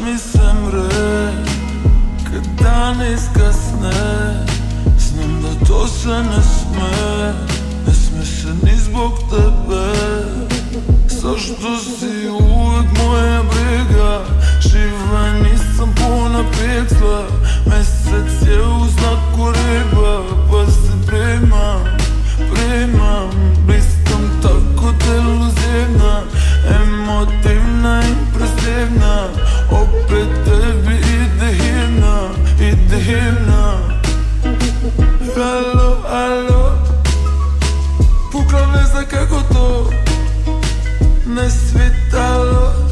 mi se mre, kad dan iskasne. Znam da to se ne sme, ne sme se ni zbog tebe. Zašto si uvek moja briga, živa nisam puna piksla. Mesec je u znaku riba, pa se primam, blistam tako deluzivna, emotivna, impresivna. Opet tebi ide himna. Alo, pukla veza kako to ne svitalo.